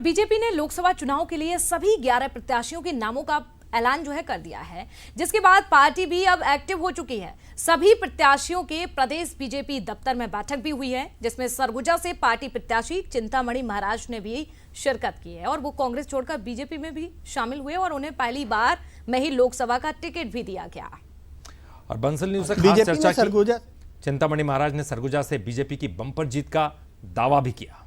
BJP ने लोकसभा चुनाव के लिए सभी 11 प्रत्याशियों के नामों का ऐलान कर दिया है, जिसके बाद पार्टी भी अब एक्टिव हो चुकी है। सभी प्रत्याशियों के प्रदेश बीजेपी दफ्तर में बैठक भी हुई है, जिसमें सरगुजा से पार्टी प्रत्याशी चिंतामणि महाराज ने भी शिरकत की है और वो कांग्रेस छोड़कर बीजेपी में भी शामिल हुए और उन्हें पहली बार में ही लोकसभा का टिकट भी दिया गया। और बंसल न्यूज से खास चर्चा की। चिंतामणि महाराज ने सरगुजा से बीजेपी की बम्पर जीत का दावा भी किया।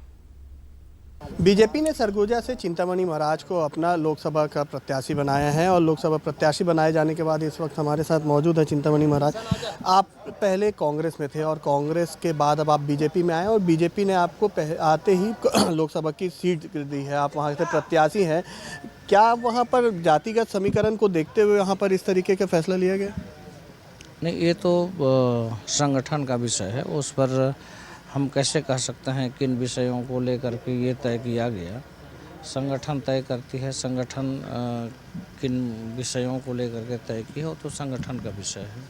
बीजेपी ने सरगुजा से चिंतामणि महाराज को अपना लोकसभा का प्रत्याशी बनाया है और लोकसभा प्रत्याशी बनाए जाने के बाद इस वक्त हमारे साथ मौजूद है चिंतामणि महाराज। आप पहले कांग्रेस में थे और कांग्रेस के बाद अब आप बीजेपी में आए और बीजेपी ने आपको आते ही लोकसभा की सीट दी है, आप वहाँ से प्रत्याशी हैं। क्या वहाँ पर जातिगत समीकरण को देखते हुए यहाँ पर इस तरीके का फैसला लिया गया? नहीं, ये तो संगठन का विषय है, उस पर हम कैसे कह सकते हैं किन विषयों को लेकर के ये तय किया गया। संगठन तय करती है, संगठन किन विषयों को लेकर के तय किया हो तो संगठन का विषय है।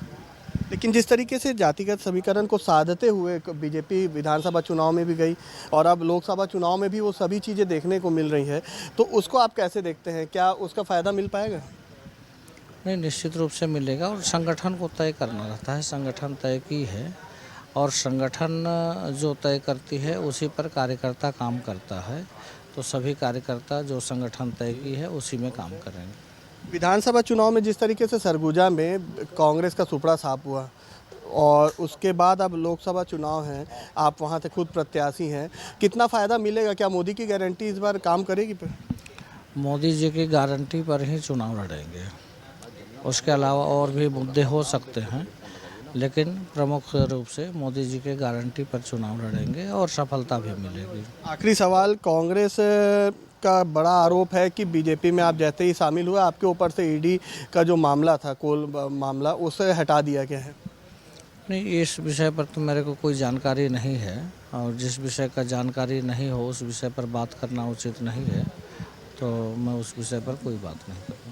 लेकिन जिस तरीके से जातिगत समीकरण को साधते हुए बीजेपी विधानसभा चुनाव में भी गई और अब लोकसभा चुनाव में भी वो सभी चीज़ें देखने को मिल रही है, तो उसको आप कैसे देखते हैं? क्या उसका फ़ायदा मिल पाएगा? नहीं, निश्चित रूप से मिलेगा और संगठन को तय करना रहता है। संगठन तय की है और संगठन जो तय करती है उसी पर कार्यकर्ता काम करता है, तो सभी कार्यकर्ता जो संगठन तय की है उसी में काम करेंगे। विधानसभा चुनाव में जिस तरीके से सरगुजा में कांग्रेस का सुपड़ा साफ हुआ और उसके बाद अब लोकसभा चुनाव है, आप वहां से खुद प्रत्याशी हैं, कितना फ़ायदा मिलेगा? क्या मोदी की गारंटी इस बार काम करेगी? मोदी जी की गारंटी पर ही चुनाव लड़ेंगे, उसके अलावा और भी मुद्दे हो सकते हैं, लेकिन प्रमुख रूप से मोदी जी के गारंटी पर चुनाव लड़ेंगे और सफलता भी मिलेगी। आखिरी सवाल, कांग्रेस का बड़ा आरोप है कि बीजेपी में आप जैसे ही शामिल हुए आपके ऊपर से ईडी का जो मामला था, कोल मामला, उसे हटा दिया गया है। नहीं, इस विषय पर तो मेरे को कोई जानकारी नहीं है और जिस विषय का जानकारी नहीं हो उस विषय पर बात करना उचित नहीं है, तो मैं उस विषय पर कोई बात नहीं करता।